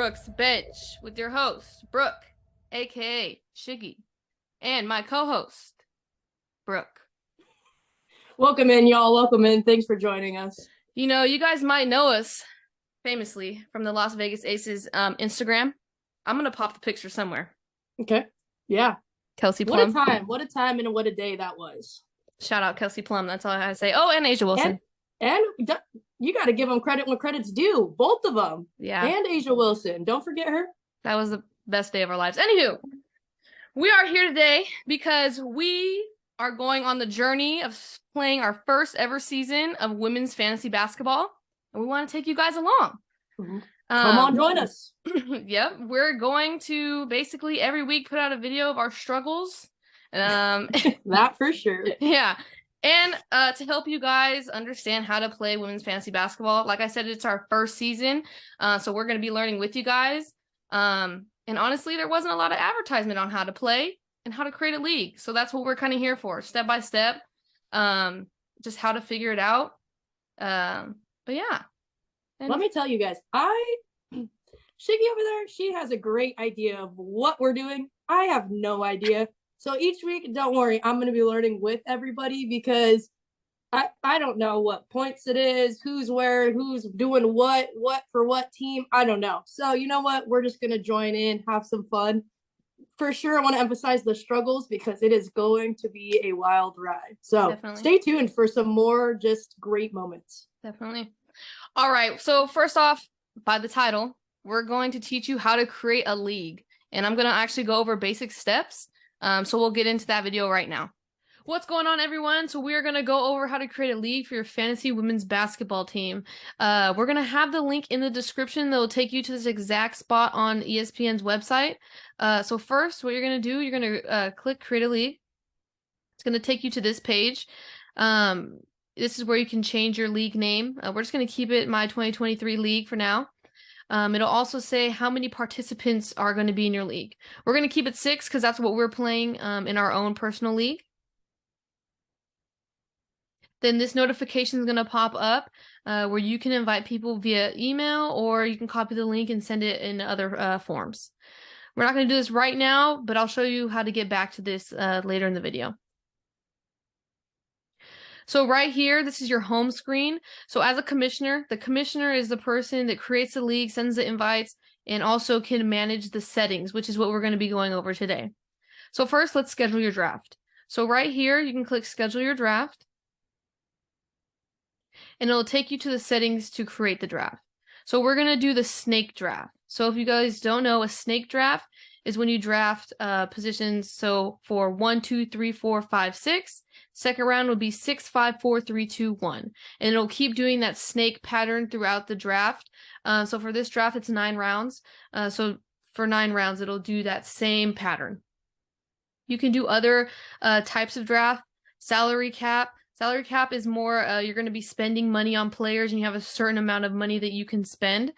Brooks Bench with your host, Brooke, aka Shiggy, and my co-host, Brooke. Welcome in, y'all. Welcome in. Thanks for joining us. You know, you guys might know us famously from the Las Vegas Aces Instagram. I'm gonna pop the picture somewhere. Okay. Yeah. Kelsey Plum. What a time. What a time and what a day that was. Shout out Kelsey Plum. That's all I have to say. Oh, and Asia Wilson. And you got to give them credit when credit's due. Both of them. Yeah. And Asia Wilson. Don't forget her. That was the best day of our lives. Anywho, we are here today because we are going on the journey of playing our first ever season of women's fantasy basketball, and we want to take you guys along. Mm-hmm. Come on, join us. Yep, we're going to basically every week put out a video of our struggles. That for sure. Yeah, and to help you guys understand how to play women's fantasy basketball. Like I said, it's our first season, so we're going to be learning with you guys. And honestly, there wasn't a lot of advertisement on how to play and how to create a league. So that's what we're kind of here for, step by step, just how to figure it out. But yeah. And let me tell you guys, Shiggy over there, she has a great idea of what we're doing. I have no idea. So each week, don't worry, I'm going to be learning with everybody because I don't know what points it is, who's where, who's doing what for what team. I don't know. So you know what? We're just going to join in, have some fun. For sure, I want to emphasize the struggles because it is going to be a wild ride. So definitely stay tuned for some more just great moments. Definitely. All right. So first off, by the title, we're going to teach you how to create a league. And I'm going to actually go over basic steps. So we'll get into that video right now. What's going on, everyone? So we're going to go over how to create a league for your fantasy women's basketball team. We're going to have the link in the description that will take you to this exact spot on ESPN's website. So first, what you're going to do, you're going to click create a league. It's going to take you to this page. This is where you can change your league name. We're just going to keep it my 2023 league for now. It'll also say how many participants are going to be in your league. We're going to keep it 6 because that's what we're playing in our own personal league. Then this notification is going to pop up where you can invite people via email, or you can copy the link and send it in other forms. We're not going to do this right now, but I'll show you how to get back to this later in the video. So right here, this is your home screen. So as a commissioner, the commissioner is the person that creates the league, sends the invites, and also can manage the settings, which is what we're going to be going over today. So first, let's schedule your draft. So right here, you can click schedule your draft, and it'll take you to the settings to create the draft. So we're going to do the snake draft. So if you guys don't know, a snake draft is when you draft positions. So for 1, 2, 3, 4, 5, 6. Second round would be 6, 5, 4, 3, 2, 1. And it'll keep doing that snake pattern throughout the draft. So for this draft, it's 9 rounds. So for 9 rounds, it'll do that same pattern. You can do other types of draft. Salary cap. Salary cap is more, you're going to be spending money on players and you have a certain amount of money that you can spend.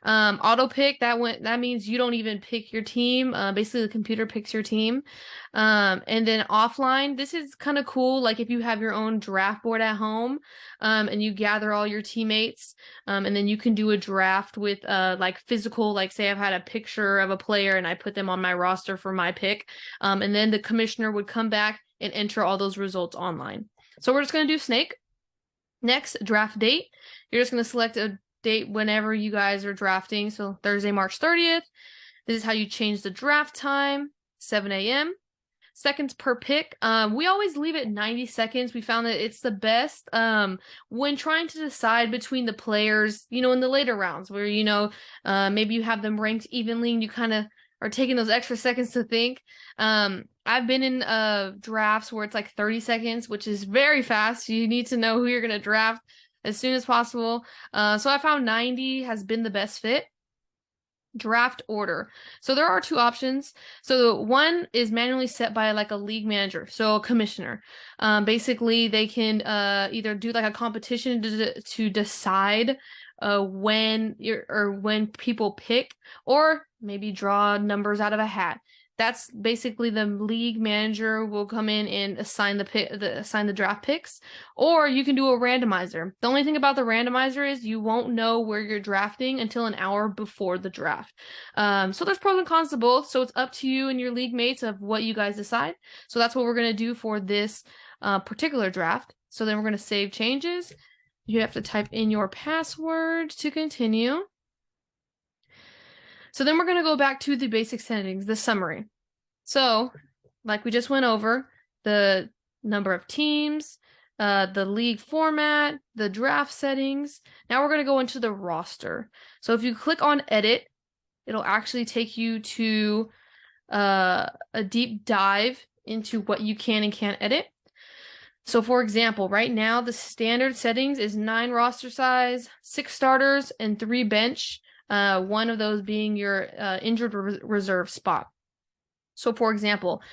Auto pick, that means you don't even pick your team. Basically, the computer picks your team. And then offline, this is kind of cool. Like if you have your own draft board at home and you gather all your teammates and then you can do a draft with like physical, like say I've had a picture of a player and I put them on my roster for my pick. And then the commissioner would come back and enter all those results online. So we're just going to do snake. Next, draft date. You're just going to select a date whenever you guys are drafting. So Thursday, March 30th. This is how you change the draft time, 7 a.m. Seconds per pick. We always leave it 90 seconds. We found that it's the best when trying to decide between the players, you know, in the later rounds where, you know, maybe you have them ranked evenly and you kind of are taking those extra seconds to think. I've been in drafts where it's like 30 seconds, which is very fast. You need to know who you're going to draft as soon as possible. So I found 90 has been the best fit. Draft order. So there are 2 options. So one is manually set by like a league manager, so a commissioner. Basically, they can either do like a competition to decide when people pick, or maybe draw numbers out of a hat. that's basically the league manager will come in and assign assign the draft picks, or you can do a randomizer. The only thing about the randomizer is you won't know where you're drafting until an hour before the draft. So there's pros and cons to both. So it's up to you and your league mates of what you guys decide. So that's what we're gonna do for this particular draft. So then we're gonna save changes. You have to type in your password to continue. So then we're going to go back to the basic settings, the summary. So, like we just went over, the number of teams, the league format, the draft settings. Now we're going to go into the roster. So if you click on edit, it'll actually take you to a deep dive into what you can and can't edit. So for example, right now the standard settings is 9 roster size, 6 starters, and 3 bench. One of those being your injured reserve spot. So for example,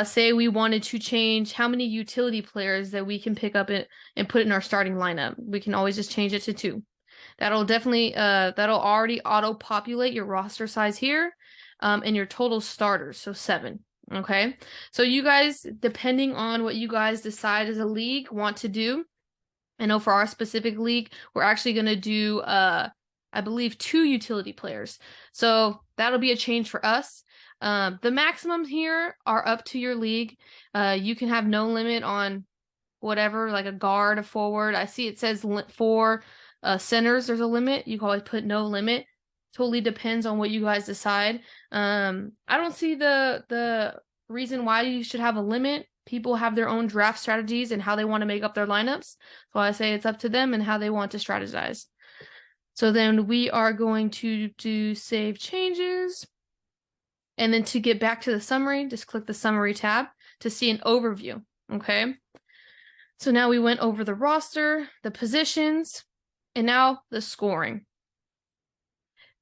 say we wanted to change how many utility players that we can pick up and put in our starting lineup. We can always just change it to 2. That'll definitely, that'll already auto-populate your roster size here, and your total starters, so 7. Okay, so you guys, depending on what you guys decide as a league want to do, I know for our specific league, we're actually going to do, I believe, 2 utility players. So that'll be a change for us. The maximums here are up to your league. You can have no limit on whatever, like a guard, a forward. I see it says for centers, there's a limit. You can always put no limit. Totally depends on what you guys decide. I don't see the reason why you should have a limit. People have their own draft strategies and how they want to make up their lineups. So I say it's up to them and how they want to strategize. So then we are going to do save changes. And then to get back to the summary, just click the summary tab to see an overview. Okay. So now we went over the roster, the positions, and now the scoring.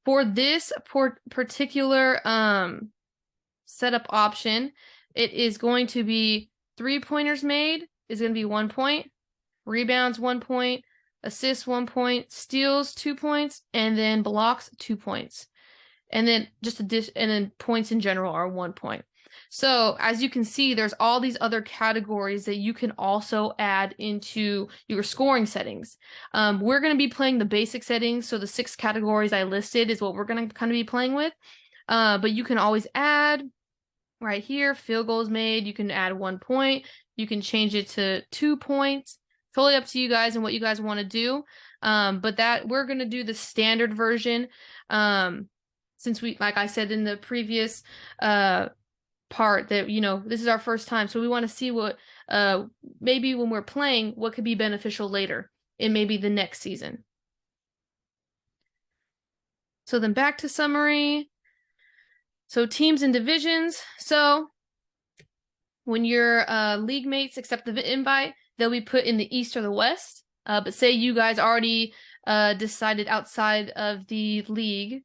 For this particular setup option, it is going to be 3-pointers made is going to be 1 point, rebounds 1 point, assists 1 point, steals 2 points, and then blocks 2 points. And then and then points in general are 1 point. So as you can see, there's all these other categories that you can also add into your scoring settings. We're going to be playing the basic settings. So the 6 categories I listed is what we're going to kind of be playing with. But you can always add right here, field goals made. You can add 1 point. You can change it to 2 points. Totally up to you guys and what you guys want to do. But that we're going to do the standard version. Since we, like I said in the previous part, that, you know, this is our first time. So we want to see what, maybe when we're playing, what could be beneficial later in maybe the next season. So then back to summary. So teams and divisions. So when your league mates accept the invite, they'll be put in the East or the West. But say you guys already decided outside of the league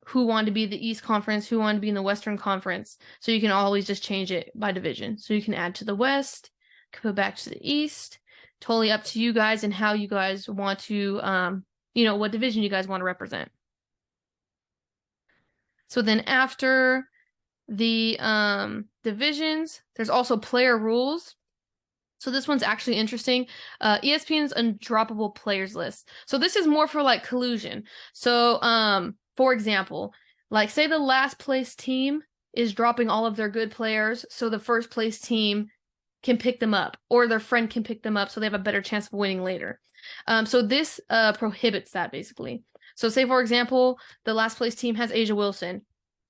who wanted to be the East Conference, who wanted to be in the Western Conference. So you can always just change it by division. So you can add to the West, go back to the East. Totally up to you guys and how you guys want to, you know, what division you guys want to represent. So then after the divisions, there's also player rules. So this one's actually interesting. ESPN's undroppable players list. So this is more for like collusion. So for example, like say the last place team is dropping all of their good players, so the first place team can pick them up, or their friend can pick them up so they have a better chance of winning later. So this prohibits that basically. So say for example, the last place team has Asia Wilson,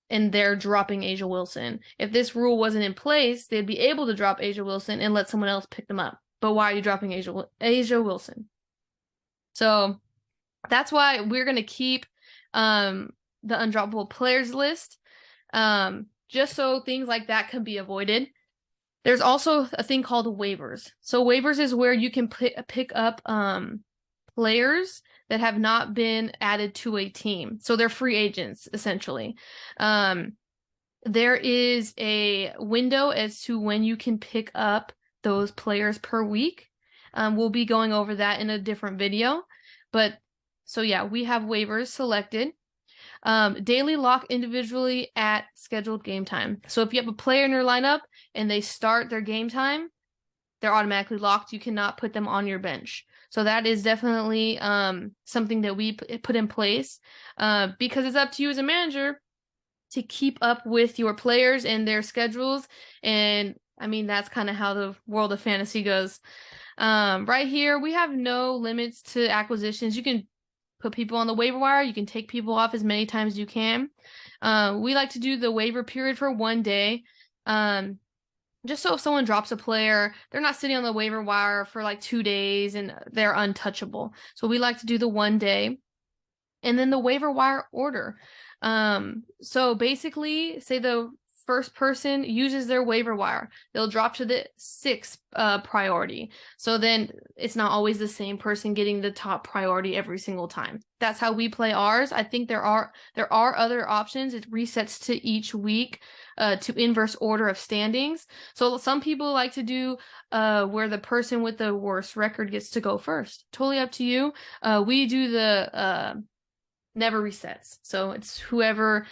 and they're dropping Asia Wilson. If this rule wasn't in place, they'd be able to drop Asia Wilson and let someone else pick them up. But why are you dropping Asia Wilson? So that's why we're going to keep the undroppable players list, just so things like that can be avoided. There's also a thing called waivers. So waivers is where you can pick up players that have not been added to a team. So they're free agents, essentially. There is a window as to when you can pick up those players per week. We'll be going over that in a different video. But so yeah, we have waivers selected. Daily lock individually at scheduled game time. So if you have a player in your lineup and they start their game time, they're automatically locked. You cannot put them on your bench. So that is definitely something that we put in place because it's up to you as a manager to keep up with your players and their schedules. And I mean, that's kind of how the world of fantasy goes. Right here, we have no limits to acquisitions. You can put people on the waiver wire. You can take people off as many times as you can. We like to do the waiver period for 1 day. Just so if someone drops a player, they're not sitting on the waiver wire for like 2 days and they're untouchable. So we like to do the 1 day. And then the waiver wire order. So basically, say the first person uses their waiver wire, they'll drop to the 6th priority. So then it's not always the same person getting the top priority every single time. That's how we play ours. I think there are other options. It resets to each week to inverse order of standings. So some people like to do where the person with the worst record gets to go first. Totally up to you. We do the never resets. So it's whoever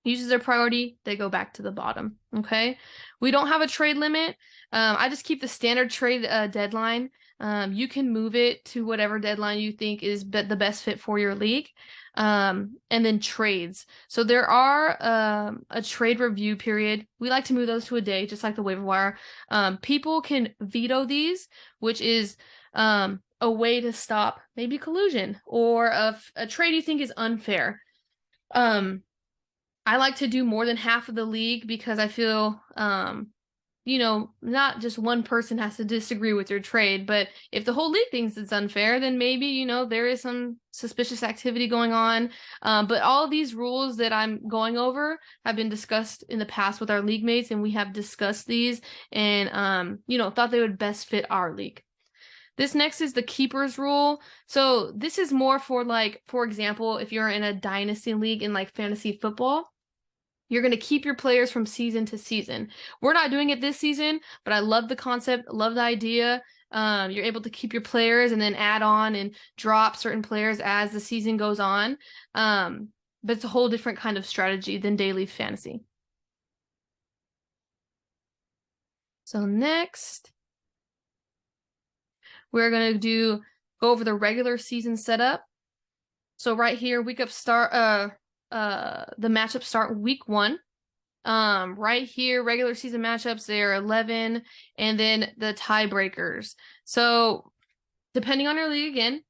uses their priority, they go back to the bottom. Okay. We don't have a trade limit. I just keep the standard trade deadline. You can move it to whatever deadline you think is the best fit for your league. And then trades. So there are a trade review period. We like to move those to a day, just like the waiver wire. People can veto these, which is a way to stop maybe collusion or a trade you think is unfair. I like to do more than half of the league because I feel, not just one person has to disagree with your trade, but if the whole league thinks it's unfair, then maybe, there is some suspicious activity going on. But all of these rules that I'm going over have been discussed in the past with our league mates, and we have discussed these and, thought they would best fit our league. This next is the keepers rule. So this is more for for example, if you're in a dynasty league in like fantasy football, you're going to keep your players from season to season. We're not doing it this season, but I love the concept, love the idea. You're able to keep your players and then add on and drop certain players as the season goes on. But it's a whole different kind of strategy than daily fantasy. So next, we're going to go over the regular season setup. So right here, the matchups start week 1. Right here, regular season matchups, they're 11, and then the tiebreakers. So depending on your league again,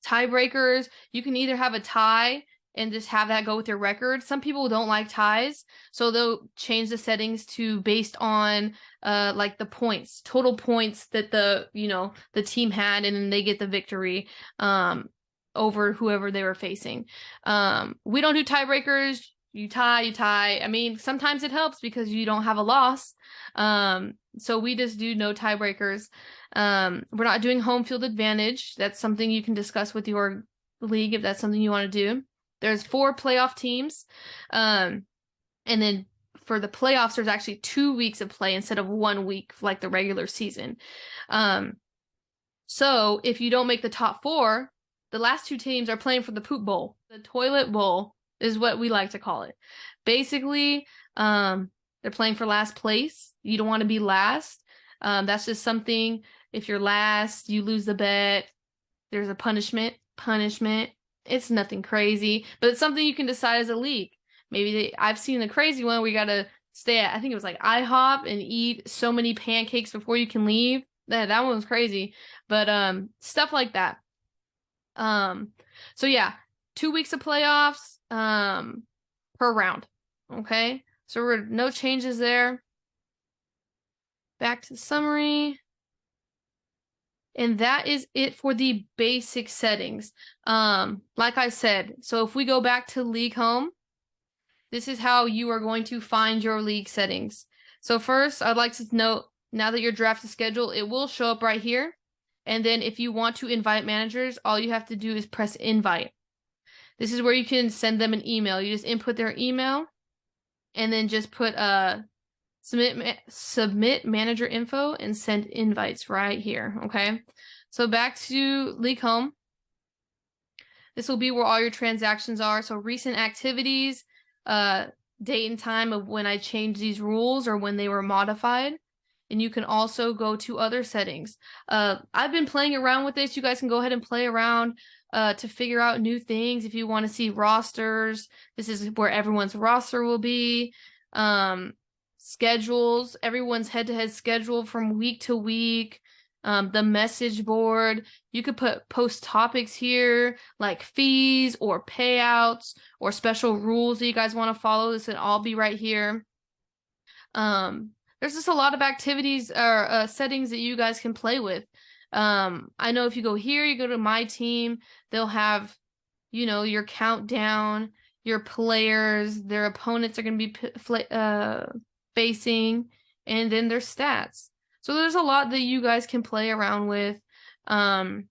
tiebreakers, you can either have a tie and just have that go with your record. Some people don't like ties, so they'll change the settings to based on like the points, total points that the team had, and then they get the victory over whoever they were facing. We don't do tiebreakers. You tie. I mean, sometimes it helps because you don't have a loss. So we just do no tiebreakers. We're not doing home field advantage. That's something you can discuss with your league if that's something you want to do. There's 4 playoff teams. And then for the playoffs, there's actually 2 weeks of play instead of 1 week like the regular season. So if you don't make the top 4, the last 2 teams are playing for the poop bowl. The toilet bowl is what we like to call it. Basically, they're playing for last place. You don't want to be last. That's just something, if you're last, you lose the bet. There's a punishment. It's nothing crazy, but it's something you can decide as a league. Maybe I've seen the crazy one where you got to stay at, I think it was like IHOP and eat so many pancakes before you can leave. That one was crazy, but stuff like that. So yeah, 2 weeks of playoffs per round. Okay, so we're no changes there. Back to the summary. And that is it for the basic settings. Like I said, so if we go back to League Home, this is how you are going to find your league settings. So first, I'd like to note, now that your draft is scheduled, it will show up right here. And then if you want to invite managers, all you have to do is press invite. This is where you can send them an email. You just input their email and then just put submit manager info and send invites right here. Okay. So back to League Home. This will be where all your transactions are. So recent activities, date and time of when I changed these rules or when they were modified. And you can also go to other settings. I've been playing around with this. You guys can go ahead and play around to figure out new things. If you want to see rosters, this is where everyone's roster will be. Schedules, everyone's head-to-head schedule from week to week. The message board. You could post topics here like fees or payouts or special rules that you guys want to follow. This would all be right here. There's just a lot of activities or settings that you guys can play with. I know if you go here, you go to my team, they'll have, you know, your countdown, your players, their opponents are going to be facing, and then their stats. So there's a lot that you guys can play around with. But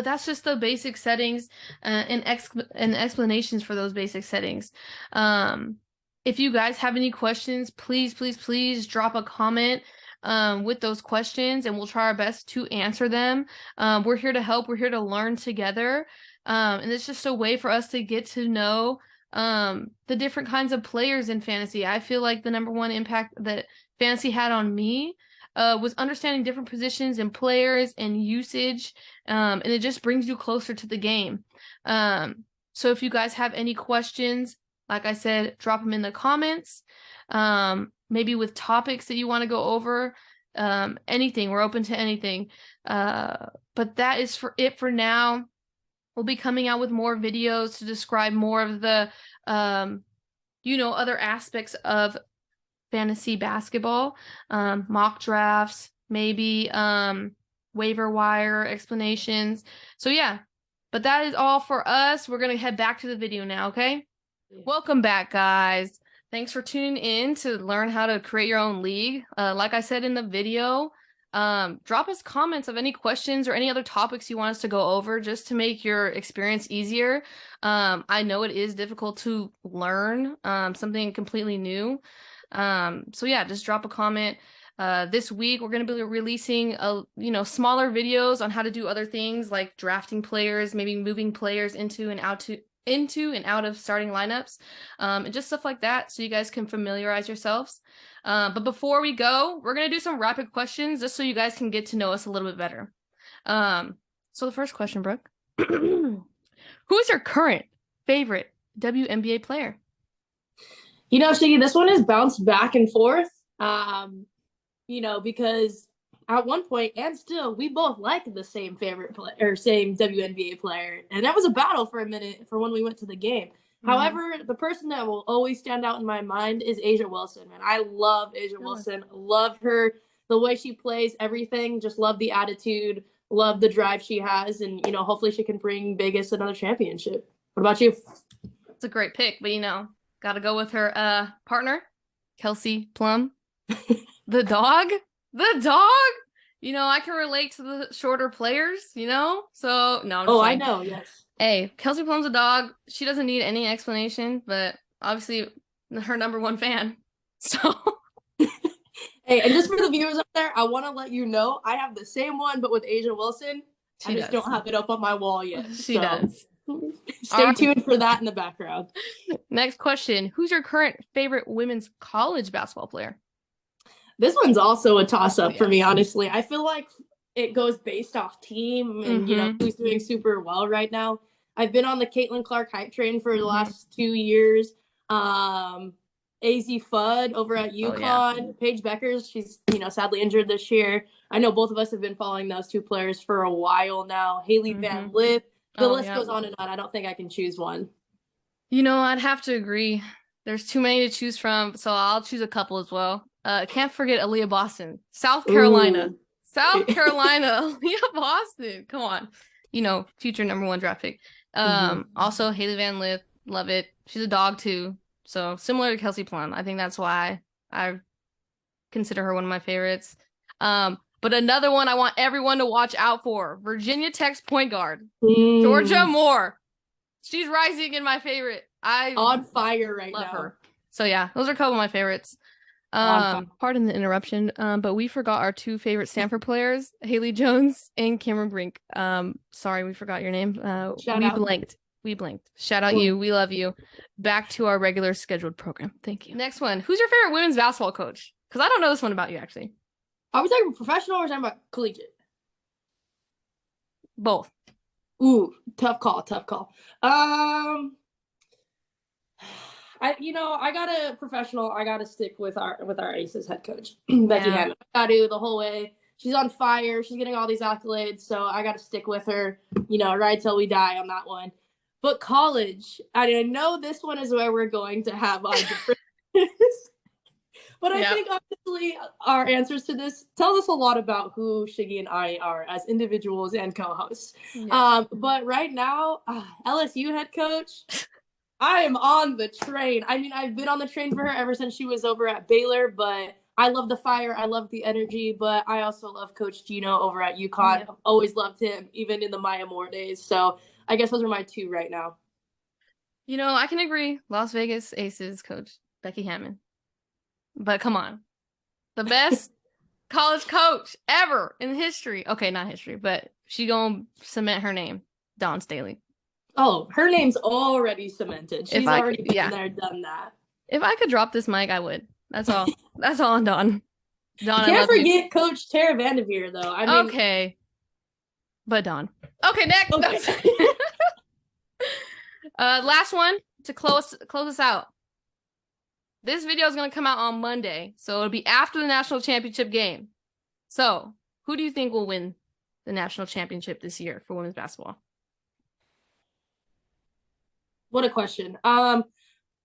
that's just the basic settings and explanations for those basic settings. If you guys have any questions, please drop a comment with those questions, and we'll try our best to answer them. We're here to help. We're here to learn together. And it's just a way for us to get to know the different kinds of players in fantasy. I feel like the number one impact that fantasy had on me was understanding different positions and players and usage, and it just brings you closer to the game. So if you guys have any questions, like I said, drop them in the comments, maybe with topics that you want to go over, anything. We're open to anything. But that is it for now. We'll be coming out with more videos to describe more of the, other aspects of fantasy basketball, mock drafts, maybe waiver wire explanations. So yeah, but that is all for us. We're going to head back to the video now, okay? Yeah. Welcome back, guys. Thanks for tuning in to learn how to create your own league. Like I said in the video, drop us comments of any questions or any other topics you want us to go over just to make your experience easier. I know it is difficult to learn something completely new. So yeah, just drop a comment. This week we're going to be releasing smaller videos on how to do other things like drafting players, maybe moving players into and out of starting lineups, and just stuff like that, so you guys can familiarize yourselves. But before we go, we're going to do some rapid questions just so you guys can get to know us a little bit better. So the first question, Brooke, who's your current favorite WNBA player? You know, Shiggy, this one has bounced back and forth, because at one point and still, we both like the same favorite player or same WNBA player. And that was a battle for a minute for when we went to the game. Mm-hmm. However, the person that will always stand out in my mind is A'ja Wilson. Man, I love A'ja Wilson. Love her, the way she plays, everything. Just love the attitude, love the drive she has. And, hopefully she can bring Vegas another championship. What about you? It's a great pick, but, got to go with her partner, Kelsey Plum. The dog? The dog? I can relate to the shorter players, So, no, I'm just I know, yes. Hey, Kelsey Plum's a dog. She doesn't need any explanation, but obviously her number one fan. So. Hey, and just for the viewers up there, I want to let you know I have the same one, but with A'ja Wilson. I just don't have it up on my wall yet. She does. Stay tuned for that in the background. Next question. Who's your current favorite women's college basketball player? This one's also a toss-up for me, honestly. I feel like it goes based off team and, who's doing super well right now. I've been on the Caitlin Clark hype train for the last 2 years. AZ Fudd over at UConn. Paige Beckers, she's, sadly injured this year. I know both of us have been following those two players for a while now. Haley Van Lith. The list goes on and on. I don't think I can choose one. I'd have to agree. There's too many to choose from, so I'll choose a couple as well. Can't forget Aaliyah Boston. South Carolina. Ooh. South Carolina. Aaliyah Boston. Come on. Future number one draft pick. Also, Haley Van Lith. Love it. She's a dog, too. So, similar to Kelsey Plum. I think that's why I consider her one of my favorites. But another one I want everyone to watch out for. Virginia Tech's point guard. Georgia Moore. She's rising in my favorite. On fire right now. Love her. So yeah, those are a couple of my favorites. Pardon the interruption. But we forgot our two favorite Stanford players, Haley Jones and Cameron Brink. Sorry, we forgot your name. Shout out. Blanked. We blinked. Shout out you. We love you. Back to our regular scheduled program. Thank you. Next one. Who's your favorite women's basketball coach? Because I don't know this one about you, actually. Are we talking professional or are we talking about collegiate? Both. Ooh, tough call. I got a professional. I got to stick with our Aces head coach, Becky Hammond. I got to the whole way. She's on fire. She's getting all these accolades, so I got to stick with her. Right till we die on that one. But college, I know this one is where we're going to have our differences. But I think obviously our answers to this tell us a lot about who Shiggy and I are as individuals and co-hosts. Yeah. But right now, LSU head coach. I am on the train. I mean, I've been on the train for her ever since she was over at Baylor, but I love the fire. I love the energy, but I also love Coach Gino over at UConn. Yeah. I've always loved him, even in the Maya Moore days. So I guess those are my two right now. I can agree. Las Vegas Aces coach, Becky Hammond. But come on. The best college coach ever in history. Okay, not history, but she gonna cement her name. Dawn Staley. Oh, her name's already cemented. She's already been there, done that. If I could drop this mic, I would. That's all. That's all on Dawn. Dawn, can't forget Coach Tara Vanderveer, though. I mean, okay. But Dawn. Okay, next. Okay. Last one to close us out. This video is going to come out on Monday, so it'll be after the national championship game. So, who do you think will win the national championship this year for women's basketball? What a question.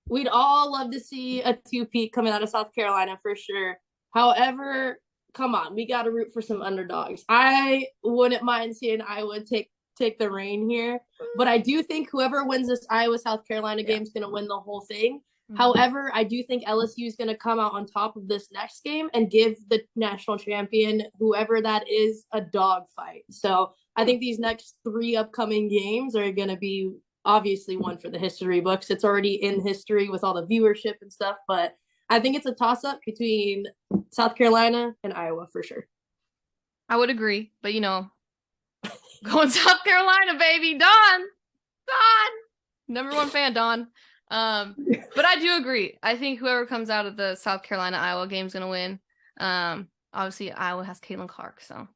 We'd all love to see a two-peat coming out of South Carolina for sure. However, come on, we got to root for some underdogs. I wouldn't mind seeing Iowa take the reign here, but I do think whoever wins this Iowa-South Carolina game is going to win the whole thing. Mm-hmm. However, I do think LSU is going to come out on top of this next game and give the national champion, whoever that is, a dog fight. So I think these next 3 upcoming games are going to be obviously one for the history books. It's already in history with all the viewership and stuff, but I think it's a toss-up between South Carolina and Iowa for sure. I would agree, but going South Carolina, baby. Dawn, number 1 fan, Dawn. But I do agree. I think whoever comes out of the South Carolina-Iowa game is going to win. Obviously, Iowa has Caitlin Clark, so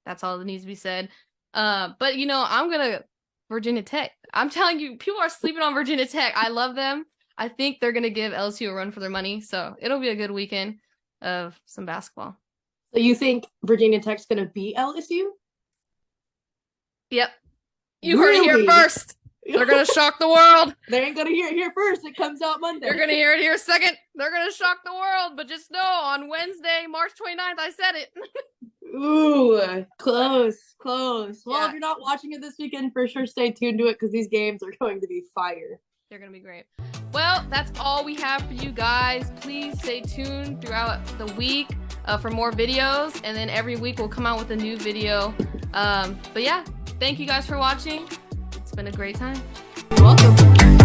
that's all that needs to be said. But, I'm going to Virginia Tech. I'm telling you, people are sleeping on Virginia Tech. I love them. I think they're going to give LSU a run for their money, so it'll be a good weekend of some basketball. So you think Virginia Tech's going to beat LSU? Yep. You heard it here first. They're going to shock the world. They ain't going to hear it here first. It comes out Monday. You're going to hear it here second. They're going to shock the world. But just know, on Wednesday, March 29th, I said it. Ooh, close. Well, if you're not watching it this weekend, for sure stay tuned to it because these games are going to be fire. They're going to be great. Well, that's all we have for you guys. Please stay tuned throughout the week for more videos. And then every week we'll come out with a new video. But yeah, thank you guys for watching. It's been a great time. You're welcome.